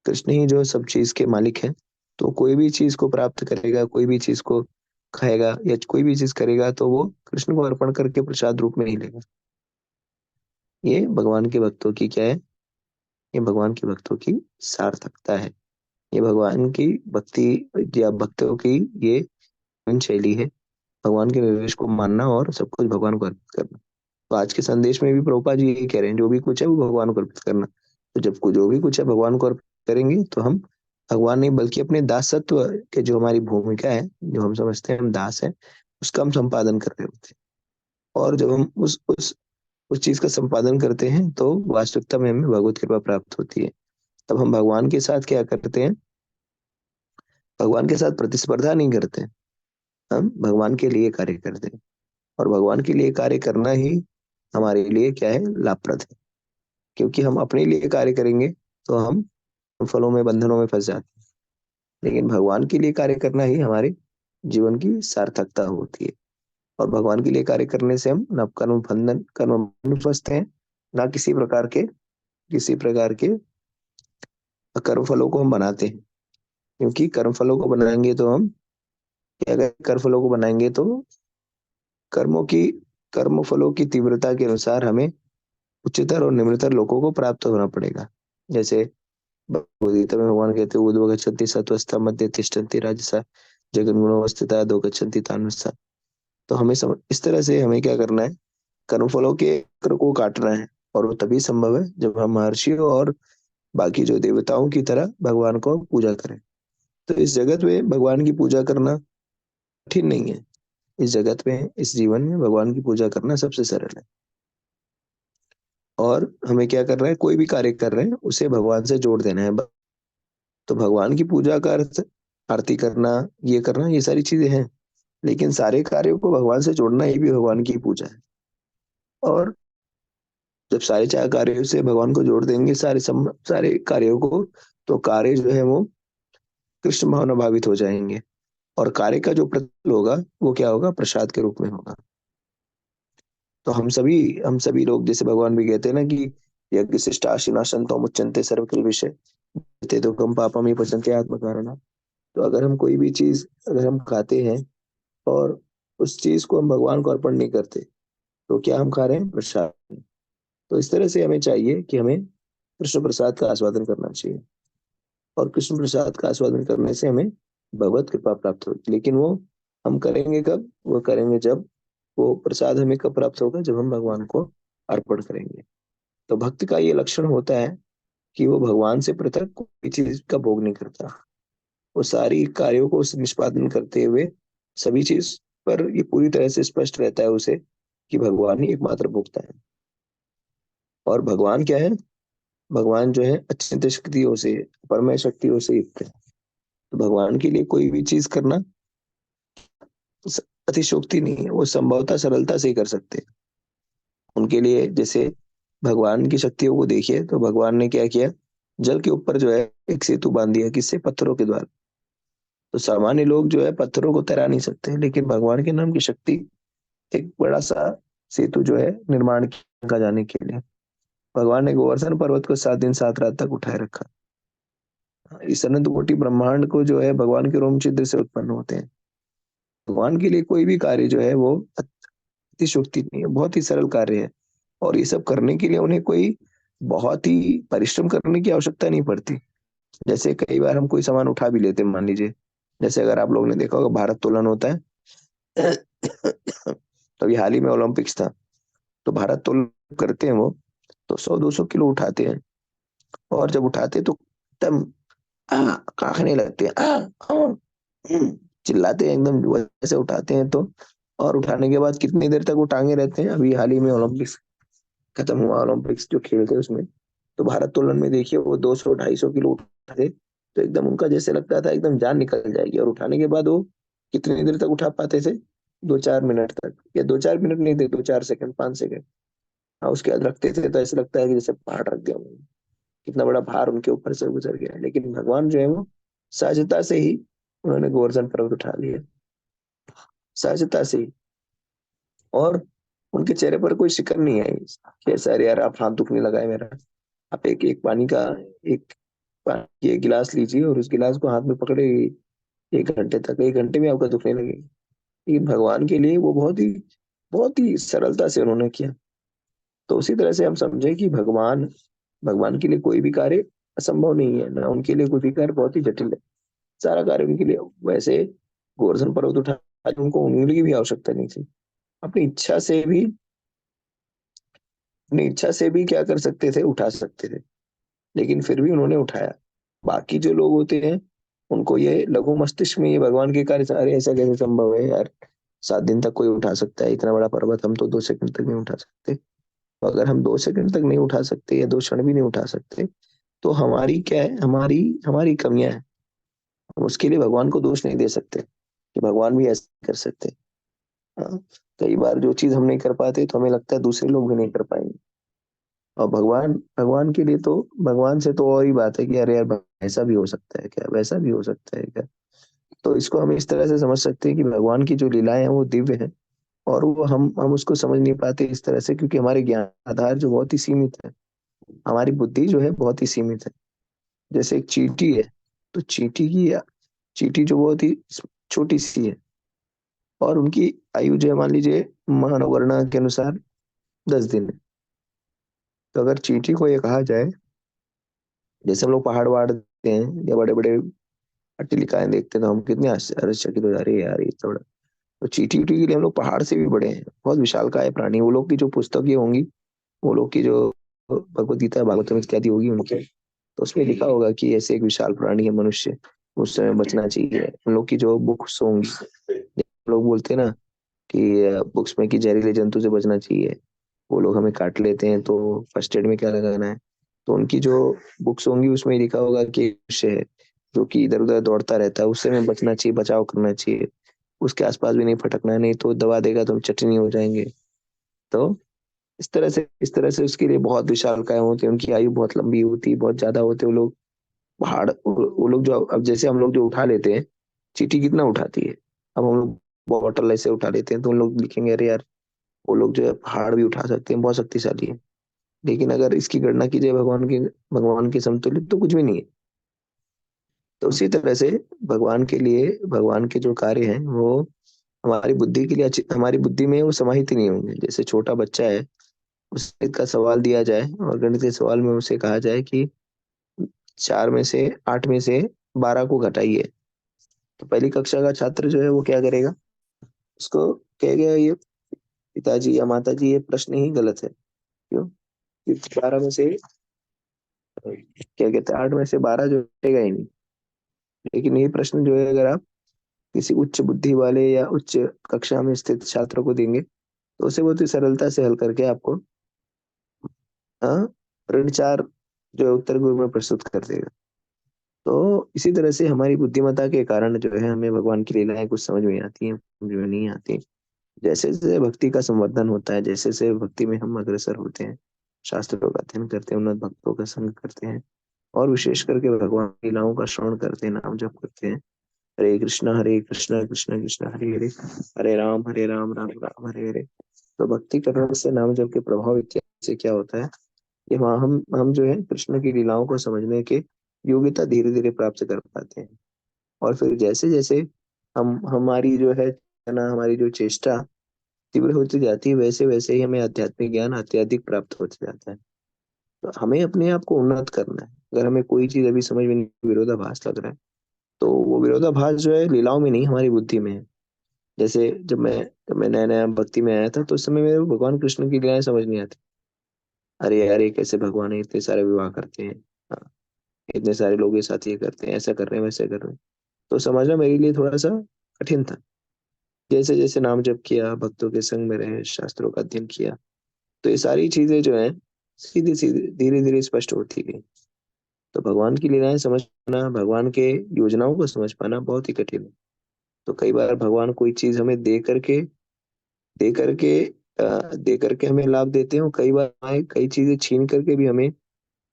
कृष्ण ही जो सब चीज के मालिक है, तो कोई भी चीज को प्राप्त करेगा, कोई भी चीज को खाएगा या कोई भी चीज करेगा तो वो कृष्ण को अर्पण करके प्रसाद रूप में ही लेगा। ये भगवान के भक्तों की क्या है? ये भगवान के भक्तों की सार्थकता है। ये भगवान की भक्ति या भक्तों की ये जीवन शैली है, भगवान के निर्देश को मानना और सब कुछ भगवान को अर्पित करना। तो आज के संदेश में भी प्रभुपाद जी यही कह रहे हैं, जो भी कुछ है वो भगवान को अर्पित करना। तो जब जो भी कुछ है भगवान को अर्पित करेंगे तो हम भगवान नहीं बल्कि अपने दासत्व के जो हमारी भूमिका है, जो हम समझते हैं हम दास हैं, उसका हम संपादन कर रहे होते हैं। और जब हम उस चीज का संपादन करते हैं तो वास्तविकता में हमें भगवत कृपा प्राप्त होती है। तब हम भगवान के साथ क्या करते हैं, भगवान के साथ प्रतिस्पर्धा नहीं करते, हम भगवान के लिए कार्य करते हैं। और भगवान के लिए कार्य करना ही हमारे लिए क्या है, लाभप्रद है। क्योंकि हम अपने लिए कार्य करेंगे तो हम फलों में, बंधनों में फंस जाते हैं, लेकिन भगवान के लिए कार्य करना ही हमारे जीवन की सार्थकता होती है। और भगवान के लिए कार्य करने से हम न कर्म बंधन, कर्म में फंसते हैं, ना किसी प्रकार के कर्म फलों को हम बनाते हैं। क्योंकि कर्म फलों को बनाएंगे तो हम क्या करें, कर्म फलों को बनाएंगे तो कर्म फलों की तीव्रता के अनुसार हमें उच्चतर और निम्नतर लोगों को प्राप्त होना पड़ेगा। जैसे भगवद्गीता में भगवान कहते हैं ऊर्ध्व गच्छन्ति सत्त्वस्था मध्ये तिष्ठन्ति राजसा जगन्गुणो स्थिता अधो गच्छन्ति तामसा। तो हमें इस तरह से हमें क्या करना है, कर्मफलों के चक्र को काटना है। और वो तभी संभव है जब हम महर्षियों और बाकी जो देवताओं की तरह भगवान को पूजा करें। तो इस जगत में भगवान की पूजा करना कठिन नहीं है। इस जगत में, इस जीवन में भगवान की पूजा करना सबसे सरल है। और हमें क्या करना है, कोई भी कार्य कर रहे हैं उसे भगवान से जोड़ देना है। तो भगवान की पूजा का अर्थ आरती करना, ये सारी चीजें हैं, लेकिन सारे कार्यों को भगवान से जोड़ना ही भी भगवान की पूजा है। और जब सारे चार कार्यों से भगवान को जोड़ देंगे, सारे कार्यों को, तो कार्य जो है वो कृष्ण भावना भावित हो जाएंगे। और कार्य का जो प्रतिफल होगा वो क्या होगा, प्रसाद के रूप में होगा। तो हम सभी लोग, जैसे भगवान भी कहते हैं ना कि यज्ञ शिष्टाशिनाशंतो मुच्यन्ते सर्व किल विषय ते तो कम पापम ही पचन्ते आत्म कारण। तो अगर हम कोई भी चीज अगर हम खाते हैं और उस चीज को हम भगवान को अर्पण नहीं करते, तो क्या हम खा रहे हैं, प्रसाद। तो इस तरह से हमें चाहिए कि हमें कृष्ण प्रसाद का आस्वादन करना चाहिए। और कृष्ण प्रसाद का आस्वादन करने से हमें भगवत कृपा प्राप्त होगी। लेकिन वो हम करेंगे कब, वो करेंगे जब, वो प्रसाद हमें कब प्राप्त होगा, जब हम भगवान को अर्पण करेंगे। तो भक्त का ये लक्षण होता है कि वो भगवान से पृथक कोई चीज का भोग नहीं करता। वो सारी कार्यों को निष्पादन करते हुए सभी चीज पर ये पूरी तरह से स्पष्ट रहता है उसे कि भगवान ही एकमात्र भोक्ता है। और भगवान क्या है, भगवान जो है अत्यंत शक्तियों से, परमय शक्तियों से युक्त है। तो भगवान के लिए कोई भी चीज करना अतिशोक्ति नहीं है, वो संभवतः सरलता से ही कर सकते हैं। उनके लिए जैसे भगवान की शक्तियों को देखिए, तो भगवान ने क्या किया, जल के ऊपर जो है एक सेतु बांध दिया, किससे, पत्थरों के द्वारा। तो सामान्य लोग जो है पत्थरों को तैरा नहीं सकते, लेकिन भगवान के नाम की शक्ति एक बड़ा सा सेतु जो है निर्माण किया जाने के लिए। भगवान ने गोवर्धन पर्वत को 7 दिन 7 रात तक उठाए रखा। इस अनंत कोटि ब्रह्मांड को जो है भगवान के रोम छिद्र से उत्पन्न होते हैं। भगवान के लिए कोई भी कार्य जो है वो अतिशयोक्ति नहीं है, बहुत ही सरल कार्य है। और ये सब करने के लिए उन्हें कोई बहुत ही परिश्रम करने की आवश्यकता नहीं पड़ती। जैसे कई बार हम कोई सामान उठा भी लेते हैं, मान लीजिए, जैसे अगर आप लोगों ने देखा होगा भारत तोलन होता है तो अभी हाल ही में ओलंपिक्स था, तो भारत तोलन करते हैं वो, तो 100-200 किलो उठाते हैं। और जब उठाते तो एकदम काखने लगते हैं, चिल्लाते हैं एकदम, वैसे उठाते हैं। तो और उठाने के बाद कितनी देर तक वो टांगे रहते हैं। अभी हाल ही में ओलंपिक्स खत्म हुआ, ओलंपिक्स जो खेल थे उसमें, तो भारत तोलन में देखिए वो 200-250 किलो उठाते, तो एकदम उनका जैसे लगता था एकदम जान निकल जाएगी। और उठाने के बाद वो कितनी देर तक उठा पाते थे, 2-4 मिनट तक, या 2-4 मिनट नहीं थे, 2-4 सेकंड, 5 सेकंड। हाँ, उसके बाद रखते थे तो ऐसा लगता है कि जैसे पहाड़ रख दिया उन्होंने, कितना बड़ा भार उनके ऊपर से गुजर गया। लेकिन भगवान जो है वो सहजता से ही उन्होंने गोवर्धन पर्वत उठा लिया, सहजता से ही। और उनके चेहरे पर कोई शिकन नहीं आई कि सर यार आप हाथ दुखने लगा है मेरा। आप एक एक पानी का एक पानी की एक गिलास लीजिए और उस गिलास को हाथ में पकड़े 1 घंटे तक, 1 घंटे में आपका दुखने लगेगा। लेकिन भगवान के लिए वो बहुत ही सरलता से उन्होंने किया। तो उसी तरह से हम समझे कि भगवान के लिए कोई भी कार्य असंभव नहीं है, ना उनके लिए कोई भी कार्य बहुत ही जटिल है। सारा कार्य उनके लिए, वैसे गोवर्धन पर्वत उठा, उनको उंगली की भी आवश्यकता नहीं थी। अपनी इच्छा से भी क्या कर सकते थे, उठा सकते थे। लेकिन फिर भी उन्होंने उठाया। बाकी जो लोग होते हैं उनको ये लघु मस्तिष्क में ये भगवान के कार्य, अरे ऐसा कैसे संभव है यार, 7 दिन तक कोई उठा सकता है इतना बड़ा पर्वत, हम तो 2 सेकंड तक नहीं उठा सकते। तो अगर हम 2 सेकंड तक नहीं उठा सकते या 2 क्षण भी नहीं उठा सकते, तो हमारी क्या है, हमारी हमारी कमियां हैं। हम उसके लिए भगवान को दोष नहीं दे सकते कि भगवान भी ऐसा कर सकते हैं। हाँ, कई बार जो चीज हम नहीं कर पाते तो हमें लगता है दूसरे लोग भी नहीं कर पाएंगे। और भगवान भगवान के लिए तो, भगवान से तो और ही बात है कि अरे यार ऐसा भी हो सकता है क्या, वैसा भी हो सकता है क्या। तो इसको हम इस तरह से समझ सकते हैं कि भगवान की जो लीलाएं हैं वो दिव्य है, और वो हम उसको समझ नहीं पाते इस तरह से, क्योंकि हमारे ज्ञान आधार जो बहुत ही सीमित है, हमारी बुद्धि जो है बहुत ही सीमित है। जैसे एक चींटी है, तो चींटी जो बहुत ही छोटी सी है, और उनकी आयु जो है मान लीजिए मानव गणना के अनुसार 10 दिन है। तो अगर चींटी को ये कहा जाए, जैसे हम लोग पहाड़ वहाड़ देखते हैं या बड़े बड़े अट्टिलिकाएं देखते हैं, तो हम कितने आश्चर्यचकित हो जा रहे हैं यार, ये तो बड़ा। तो चींटी उटी के लिए हम लोग पहाड़ से भी बड़े हैं, बहुत विशालकाय प्राणी। वो लोग की जो पुस्तकें होंगी, वो लोग की जो भगवत गीता भागवतम इत्यादि होगी उनके, तो उसमें लिखा होगा कि ऐसे एक विशाल प्राणी है मनुष्य, उस समय बचना चाहिए। उन लोग की जो बुक्स होंगी, लोग बोलते हैं ना कि बुक्स में कि जहरीले जंतु से बचना चाहिए, वो लोग हमें काट लेते हैं तो फर्स्ट एड में क्या लगाना है। तो उनकी जो बुक्स होंगी उसमें लिखा होगा कि मनुष्य है जो कि इधर उधर दौड़ता रहता है, उससे हमें बचना चाहिए, बचाव करना चाहिए, उसके आसपास भी नहीं फटकना है, नहीं तो दबा देगा तो हम चटनी हो जाएंगे। तो इस तरह से उसके लिए बहुत विशालकाय होती है, उनकी आयु बहुत लंबी होती है, बहुत ज्यादा होते हैं वो लोग। पहाड़ वो लोग जो, अब जैसे हम लोग जो उठा लेते हैं, चींटी कितना उठाती है, अब हम लोग बॉटल ऐसे उठा लेते हैं, तो उन लोग लिखेंगे अरे यार वो लोग जो है पहाड़ भी उठा सकते हैं, बहुत शक्तिशाली है। लेकिन अगर इसकी गणना की जाए भगवान के समतुल्य तो कुछ भी नहीं है। तो उसी तरह से भगवान के लिए, भगवान के जो कार्य हैं वो हमारी बुद्धि के लिए हमारी बुद्धि में वो समाहित ही नहीं होंगे। जैसे छोटा बच्चा है, उसे गणित का सवाल दिया जाए और गणित के सवाल में उसे कहा जाए कि 4 में से 8 में से 12 को घटाइए, तो पहली कक्षा का छात्र जो है वो क्या करेगा, उसको कहेगा ये पिताजी या माता जी ये प्रश्न ही गलत है। क्यों? क्योंकि 12 में से क्या कहते हैं, 8 में से 12 जो घटेगा ही नहीं। लेकिन ये प्रश्न जो है अगर आप किसी उच्च बुद्धि वाले या उच्च कक्षा में स्थित छात्र को देंगे, तो उसे बहुत ही सरलता से हल करके आपको हाँ ऋण 4 जो है उत्तर के रूप में प्रस्तुत कर देगा। तो इसी तरह से हमारी बुद्धिमत्ता के कारण जो है हमें भगवान की लीलाएं कुछ समझ में आती हैं, समझ में नहीं आती। जैसे जैसे भक्ति का संवर्धन होता है, जैसे जैसे भक्ति में हम अग्रसर होते हैं, शास्त्रों का अध्ययन करते हैं, उन्नत भक्तों का संग करते हैं, और विशेष करके भगवान की लीलाओं का श्रवण करते हैं, नाम जप करते हैं, हरे कृष्णा कृष्णा कृष्णा हरे हरे, हरे राम राम राम हरे हरे। तो भक्ति करने से, नाम जप के प्रभाव इत्यादि से क्या होता है कि वहाँ हम जो है कृष्ण की लीलाओं को समझने के योग्यता धीरे धीरे प्राप्त कर पाते हैं। और फिर जैसे जैसे हम हमारी जो है ना, हमारी जो चेष्टा तीव्र होती जाती है, वैसे वैसे ही हमें आध्यात्मिक ज्ञान अत्यधिक प्राप्त होते जाता है। तो हमें अपने आप को उन्नत करना है। अगर हमें कोई चीज अभी समझ में नहीं, विरोधाभास लग रहा है, तो वो विरोधाभास जो है लीलाओं में नहीं, हमारी बुद्धि में है। जैसे जब मैं नया नया भक्ति में आया था, तो उस समय मेरे को भगवान कृष्ण की लीलाएं समझ नहीं आती। अरे यार ये कैसे भगवान है, इतने सारे विवाह करते हैं, हाँ, इतने सारे लोग एक साथ ये करते हैं, ऐसा कर रहे हैं, वैसे कर रहे हैं। तो समझना मेरे लिए थोड़ा सा कठिन था। जैसे जैसे नाम जप किया, भक्तों के संग में रहे, शास्त्रों का अध्ययन किया, तो ये सारी चीजें जो है सीधी सीधी धीरे धीरे स्पष्ट होती गई। तो भगवान की लीलाएं समझ पाना, भगवान के योजनाओं को समझ पाना बहुत ही कठिन है। तो कई बार भगवान कोई चीज हमें दे करके हमें लाभ देते हैं, और कई बार कई चीजें छीन करके भी हमें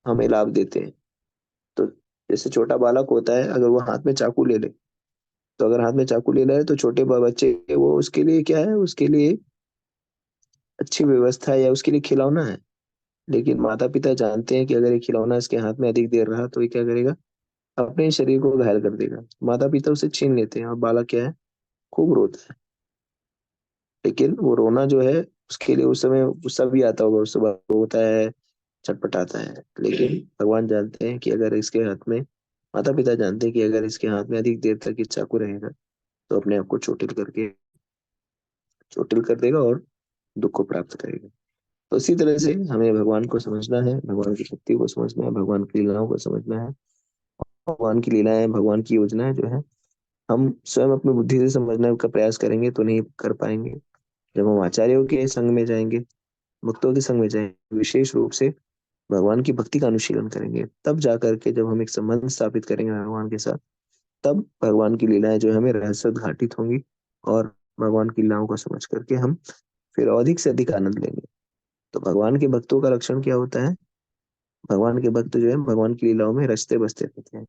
हमें लाभ देते हैं। तो जैसे छोटा बालक होता है, अगर वो हाथ में चाकू ले ले, तो अगर हाथ में चाकू ले रहा है तो छोटे बच्चे, वो उसके लिए क्या है, उसके लिए अच्छी व्यवस्था है या उसके लिए खिलौना है। लेकिन माता पिता जानते हैं कि अगर ये खिलौना इसके हाथ में अधिक देर रहा तो ये क्या करेगा, अपने शरीर को घायल कर देगा। माता पिता उसे छीन लेते हैं और बालक क्या है, खूब रोता है। लेकिन वो रोना जो है उसके लिए उस समय गुस्सा भी आता होगा, उसके बाद रोता है, छटपटाता है। लेकिन भगवान जानते हैं कि अगर इसके हाथ में, माता पिता जानते हैं कि अगर इसके हाथ में अधिक देर तक ये चाकू रहेगा तो अपने आप को चोटिल कर देगा और दुख को प्राप्त करेगा। तो इसी तरह से हमें भगवान को समझना है, भगवान की शक्ति को समझना है, भगवान की लीलाओं को समझना है, भगवान की लीलाएं, भगवान की योजनाएं जो है हम स्वयं अपनी बुद्धि से समझने का प्रयास करेंगे तो नहीं कर पाएंगे। जब हम आचार्यों के संग में जाएंगे, भक्तों के संग में जाएंगे, विशेष रूप से भगवान की भक्ति का अनुशीलन करेंगे, तब जाकर के जब हम एक संबंध स्थापित करेंगे भगवान के साथ, तब भगवान की लीलाएं जो है हमें रहस्य घाटित होंगी और भगवान की लीलाओं को समझ करके हम फिर अधिक से अधिक आनंद लेंगे। तो भगवान के भक्तों का लक्षण क्या होता है? भगवान के भक्त जो है भगवान की लीलाओं में रचते बसते रहते हैं।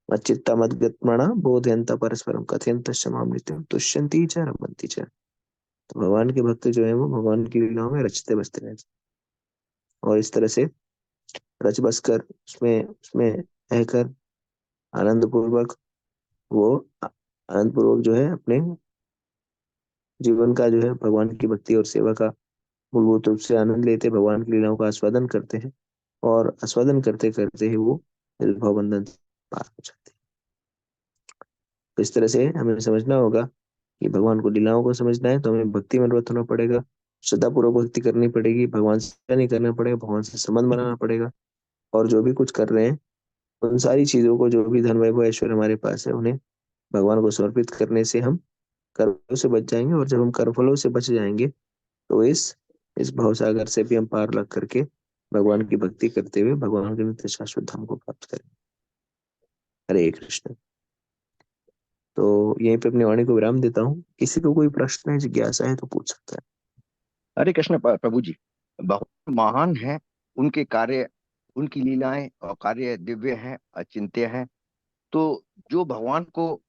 मच्चित्ता मद्गतमना बोधयन्त परस्परम कथयन्त क्षमाम नित्यम तुष्यन्ति च रमन्ति च। तो भगवान के भक्त जो है वो भगवान की लीलाओं में रचते बसते रहते हैं और इस तरह से रच बस कर उसमें उसमें रहकर आनंद पूर्वक वो आनंद पूर्वक जो है अपने जीवन का जो है भगवान की भक्ति और सेवा का मूलभूत रूप से आनंद लेते, भगवान की लीलाओं का आस्वादन करते हैं और आस्वादन करते करते ही वो इस भव बंधन से पार हो जाते हैं। तो इस तरह से हमें समझना होगा कि भगवान को लीलाओं को समझना है तो हमें भक्ति में निरत होना पड़ेगा, श्रद्धापूर्वक भक्ति करनी पड़ेगी, भगवान से नहीं करना पड़ेगा, भगवान से संबंध बनाना पड़ेगा और जो भी कुछ कर रहे हैं उन सारी चीजों को, जो भी धन वैभव ऐश्वर्य हमारे पास है, उन्हें भगवान को समर्पित करने से हम कर्मों से बच जाएंगे और जब हम कर्मफलों से बच जाएंगे तो इस भवसागर से भी हम पार लग करके भगवान की भक्ति करते हुए भगवान के नित्य शाश्वत धाम को प्राप्त करेंगे। हरे कृष्ण। तो यहीं पे अपनी वाणी को विराम देता हूँ। किसी को कोई प्रश्न है, जिज्ञासा है तो पूछ सकता है। हरे कृष्ण प्रभु जी, बहुत महान है उनके कार्य, उनकी लीलाएं और कार्य दिव्य हैं, अचिंत्य हैं। तो जो भगवान को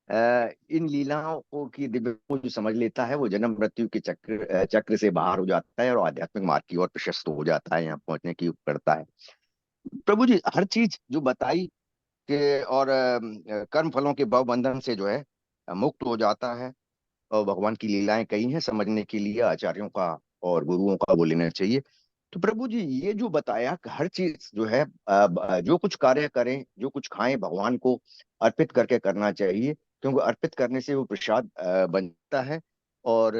इन लीलाओं को की दिव्य को जो समझ लेता है वो जन्म मृत्यु के चक्र से बाहर हो जाता है और आध्यात्मिक मार्ग की ओर प्रशस्त हो जाता है, यहाँ पहुंचने की करता है। प्रभु जी, हर चीज जो बताई के और कर्म फलों के भव बंधन से जो है मुक्त हो जाता है और भगवान की लीलाएं कई हैं, समझने के लिए आचार्यों का और गुरुओं का वो लेना चाहिए। तो प्रभु जी, ये जो बताया कि हर चीज जो है जो कुछ कार्य करें, जो कुछ खाएं, भगवान को अर्पित करके करना चाहिए, क्योंकि अर्पित करने से वो प्रसाद बनता है और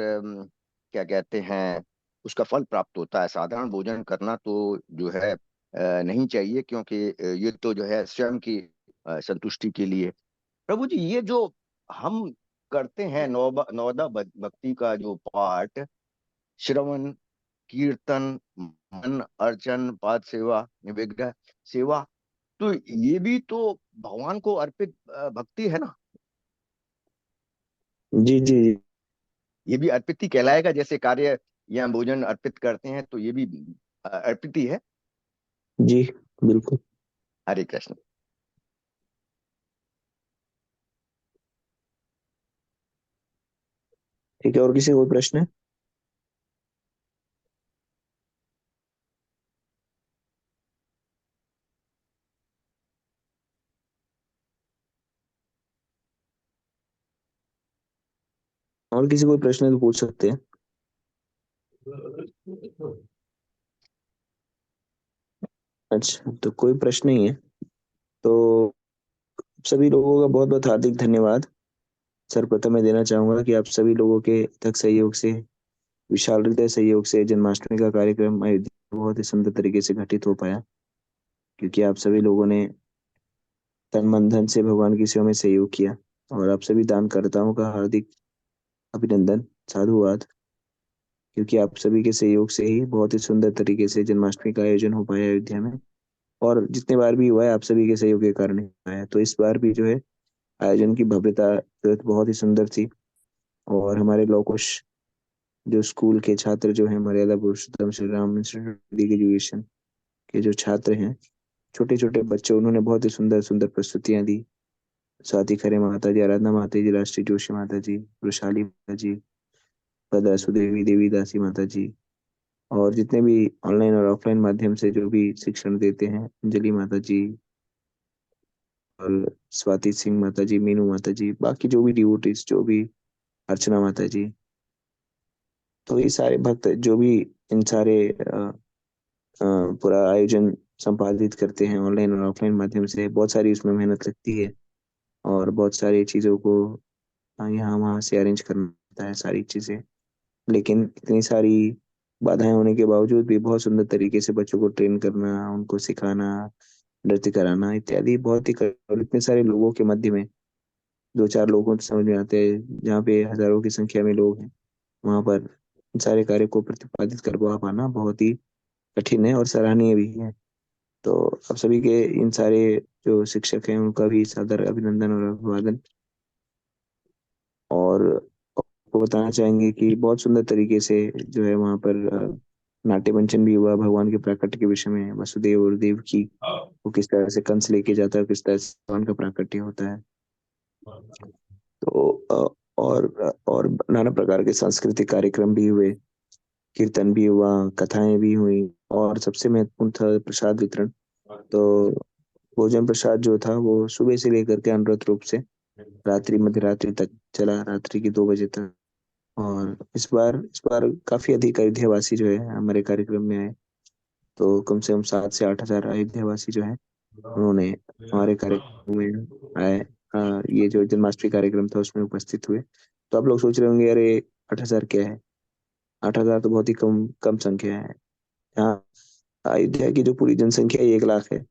क्या कहते हैं, उसका फल प्राप्त होता है। साधारण भोजन करना तो जो है नहीं चाहिए, क्योंकि ये तो जो है स्वयं की संतुष्टि के लिए। प्रभु जी, ये जो हम करते हैं नौदा भक्ति का जो पाठ, श्रवण, कीर्तन, मन अर्चन, पाद सेवा, निवेद्य सेवा, तो ये भी तो भगवान को अर्पित भक्ति है ना? जी जी जी। ये भी अर्पित ही कहलाएगा, जैसे कार्य या भोजन अर्पित करते हैं तो ये भी अर्पित ही है। जी बिल्कुल। हरे कृष्ण। ठीक है, और किसी को कोई प्रश्न है? और किसी को कोई प्रश्न है तो पूछ सकते हैं। अच्छा, तो कोई प्रश्न नहीं है तो सभी लोगों का बहुत बहुत हार्दिक धन्यवाद। सर्वप्रथम मैं देना चाहूंगा कि आप सभी लोगों के अथक सहयोग से, विशाल हृदय सहयोग से जन्माष्टमी का कार्यक्रम अयोध्या में बहुत ही सुंदर तरीके से घटित हो पाया, क्योंकि आप सभी लोगों ने तन मन धन से भगवान की सेवा में सहयोग किया और आप सभी दानकर्ताओं का हार्दिक अभिनंदन, साधुवाद, क्योंकि आप सभी के सहयोग से ही बहुत ही सुंदर तरीके से जन्माष्टमी का आयोजन हो पाया अयोध्या में। और जितने बार भी हुआ है आप सभी के सहयोग के कारण ही हुआ है। तो इस बार भी जो है आयोजन की भव्यता जो है बहुत ही सुंदर थी और हमारे लौकुश जो स्कूल के छात्र जो हैं, मर्यादा पुरुषोत्तम श्री राम इंस्टीट्यूट एजुकेशन के जो छात्र हैं, छोटे छोटे बच्चे, उन्होंने बहुत ही सुंदर सुंदर प्रस्तुतियां दी। स्वाति खरे माता जी, आराधना माता जी, राष्ट्रीय जोशी माता जी, वृषाली माता जी, भद्रा सुदेवी, देवी दासी माता जी, और जितने भी ऑनलाइन और ऑफलाइन माध्यम से जो भी शिक्षण देते हैं, अंजलि माता जी और स्वाति सिंह माता जी, मीनू माता जी, बाकी जो भी डिवोटीज, जो भी अर्चना माता जी, तो ये सारे भक्त जो भी इन सारे पूरा आयोजन संपादित करते हैं ऑनलाइन और ऑफलाइन माध्यम से, बहुत सारी उसमें मेहनत लगती है और बहुत सारी चीज़ों को यहाँ वहाँ से अरेंज करना होता है सारी चीज़ें। लेकिन इतनी सारी बाधाएं होने के बावजूद भी बहुत सुंदर तरीके से बच्चों को ट्रेन करना, उनको सिखाना, नृत्य कराना इत्यादि बहुत ही और इतने सारे लोगों के मध्य में 2-4 लोगों को समझ में आते हैं, जहाँ पे हजारों की संख्या में लोग हैं, वहां पर इन सारे कार्य को प्रतिपादित कर पाना बहुत ही कठिन है और सराहनीय भी है। तो आप सभी के इन सारे जो शिक्षक हैं उनका भी सादर अभिनंदन और अभिवादन। और आपको बताना चाहेंगे कि बहुत सुंदर तरीके से जो है वहां पर नाट्य मंचन भी हुआ भगवान के प्राकट्य के विषय में, वसुदेव और देव की वो किस तरह से कंस लेके जाता है, किस तरह से भगवान का प्राकट्य होता है। तो और नाना प्रकार के सांस्कृतिक कार्यक्रम भी हुए, कीर्तन भी हुआ, कथाएं भी हुई और सबसे महत्वपूर्ण था प्रसाद वितरण। तो भोजन प्रसाद जो था वो सुबह से लेकर के अनवरत रूप से मध्य रात्रि तक चला, रात्रि के 2 बजे तक। और इस बार काफी अधिक अयोध्यावासी जो है हमारे कार्यक्रम में आए। तो कम से कम 7 से 8 हजार अयोध्यावासी जो है उन्होंने हमारे कार्यक्रम में आए। ये जो जन्माष्टमी कार्यक्रम था उसमें उपस्थित हुए। तो आप लोग सोच रहे होंगे अरे 8 हजार क्या है, 8 हजार तो बहुत ही कम संख्या है। यहाँ अयोध्या की जो पूरी जनसंख्या 1 लाख है,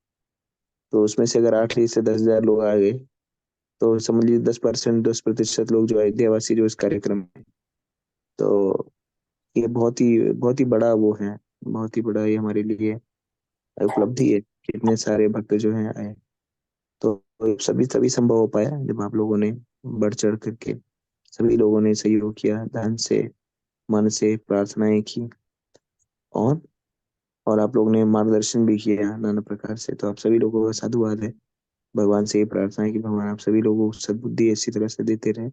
तो उसमें से अगर 8 से 10 हजार लोग आ गए तो समझ लीजिए 10% लोग जो अयोध्यावासी जो इस कार्यक्रम में, तो ये बहुत ही बड़ा वो है, बहुत ही बड़ा ये हमारे लिए उपलब्धि है कि इतने सारे भक्त जो हैं आए। तो सभी संभव हो पाया जब आप लोगों ने बढ़ चढ़ करके सभी लोगों ने सहयोग किया, धन से, मन से प्रार्थनाएं की और आप लोगों ने मार्गदर्शन भी किया नाना प्रकार से। तो आप सभी लोगों का साधुवाद है। भगवान से ये प्रार्थना है कि भगवान आप सभी लोगों को सद्बुद्धि इसी तरह से देते रहे,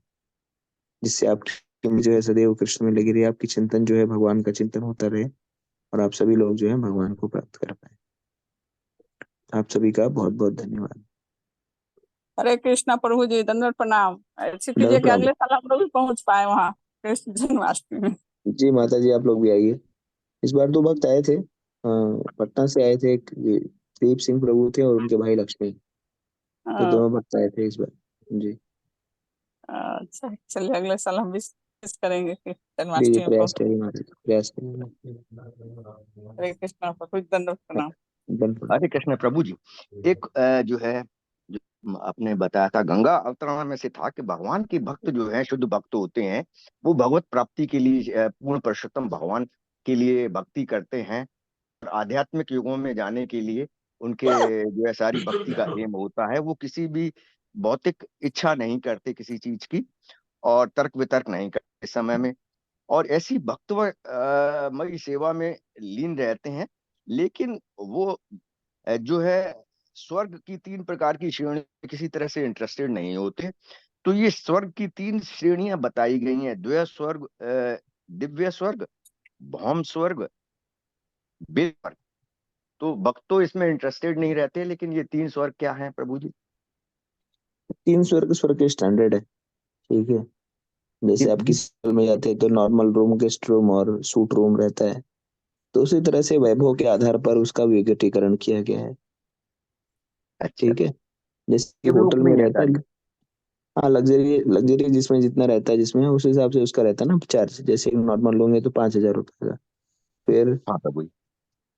जिससे आप जो है सदैव कृष्ण में लगी रहे, आपकी चिंतन जो है भगवान का चिंतन होता रहे और आप सभी लोग जो है भगवान को प्राप्त कर पाए। आप सभी का बहुत बहुत धन्यवाद। हरे कृष्णा प्रभु जी, दंडवत प्रणाम। ऐसे कीजिए दंडवत कि प्रणाम। अगले साल हम लोग भी पहुंच पाए वहाँ कृष्ण जन्माष्टमी में। जी माता जी, आप लोग भी आइए। इस बार 2 भक्त आए थे, पटना से आए थे, एक दिलीप सिंह प्रभु थे और उनके भाई लक्ष्मी। तो हाँ, दोनों भक्त आए थे इस बार। जी अच्छा चलिए अगले साल हम भी कोशिश करेंगे कि लीजिए, जन्माष्टमी में प्रयास पहुंच। करिए माता जी, प्रयास करिए। हरे कृष्णा प्रभु जी, दंडवत प्रणाम। दंडवत। हरे कृष्ण प्रभु जी। एक जो है जो आपने बताया था गंगा अवतरण में से था कि भगवान के भक्त जो हैं शुद्ध भक्त होते हैं, वो भगवत प्राप्ति के लिए पूर्ण पुरुषोत्तम भगवान के लिए भक्ति करते हैं और आध्यात्मिक युगों में जाने के लिए उनके जो है सारी भक्ति का एम होता है। वो किसी भी भौतिक इच्छा नहीं करते किसी चीज की और तर्क वितर्क नहीं करते इस समय में, और ऐसी भक्तमयी सेवा में लीन रहते हैं। लेकिन वो जो है स्वर्ग की 3 प्रकार की श्रेणी किसी तरह से इंटरेस्टेड नहीं होते। तो ये स्वर्ग की 3 श्रेणियां बताई गई हैं, द्व्य स्वर्ग, दिव्य स्वर्ग, भौम स्वर्ग, बेल स्वर्ग। तो भक्त तो इसमें इंटरेस्टेड नहीं रहते, लेकिन ये 3 स्वर्ग क्या हैं प्रभु जी? 3 स्वर्ग के स्टैंडर्ड है, ठीक है। ये जैसे आप किसी होटल में जाते हैं तो नॉर्मल रूम, गेस्ट रूम और सूट रूम रहता है, तो उसी तरह से वैभव के आधार पर उसका विकेटीकरण किया गया है, अच्छा, ठीक है। जैसे कि शिवलोक होटल में में ही रहता ऐसा है, है? हाँ, लग्जरी जिसमें जितना रहता है, जिसमें उस हिसाब से उसका रहता है ना चार्ज। जैसे नॉर्मल लोगे तो 5,000 रुपए का, फिर हाँ प्रभु जी।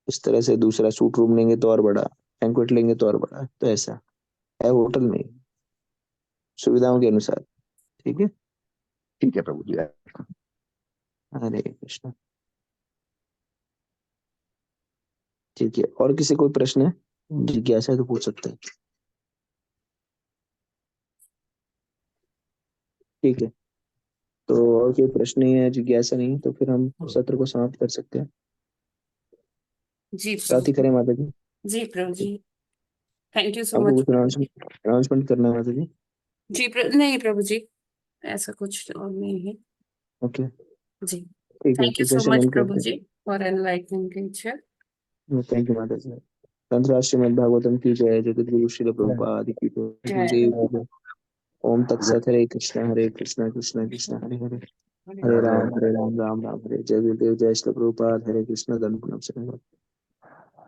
इस तरह से दूसरा सूट रूम लेंगे तो और बड़ा, बैंक्वेट लेंगे तो और बड़ा। तो ऐसा है होटल में, सुविधाओं के अनुसार, ठीक है। ठीक है प्रभु जी। हरे कृष्ण। ठीक है, और किसी कोई प्रश्न है, जिज्ञासा है तो पूछ सकते हैं, ठीक है। तो और कोई प्रश्न नहीं है, जिज्ञासा नहीं, तो फिर हम सत्र को समाप्त कर सकते हैं। जी साथ ही प्रभु करें माता जी। जी प्रभु जी, थैंक यू सो आपको मच कुछ प्रभु जी। अनाउंसमेंट करना है माता जी? नहीं प्रभु जी, ऐसा कुछ और नहीं है। ओके, जी, ठीक है, थैंक तो you so session much and Prabhu करते जी फॉर एनलाइटनिंग टीचर। हैं। थैंक यू माता जी। तंत्र श्रीमद् भागवतम की जय, जगत गुरु श्रील प्रभुपाद की जय, गुरुदेव की जय। ओम तत्सत। हरे कृष्णा कृष्णा कृष्णा हरे हरे, हरे राम राम राम हरे। जय गुरुदेव, जय श्री प्रभुपाद। हरे कृष्णा। धन्यवाद।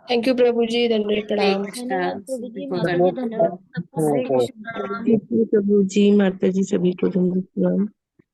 थैंक यू प्रभु जी, दंडवत हरे प्रणाम। कृष्णा धन्यवाद प्रभु जी, सभी को माता जी धन्यवाद। धन्यवाद, सबको हरे कृष्ण प्रणाम। थैंक यू प्रभु जी, माता जी सभी को दंडवत प्रणाम।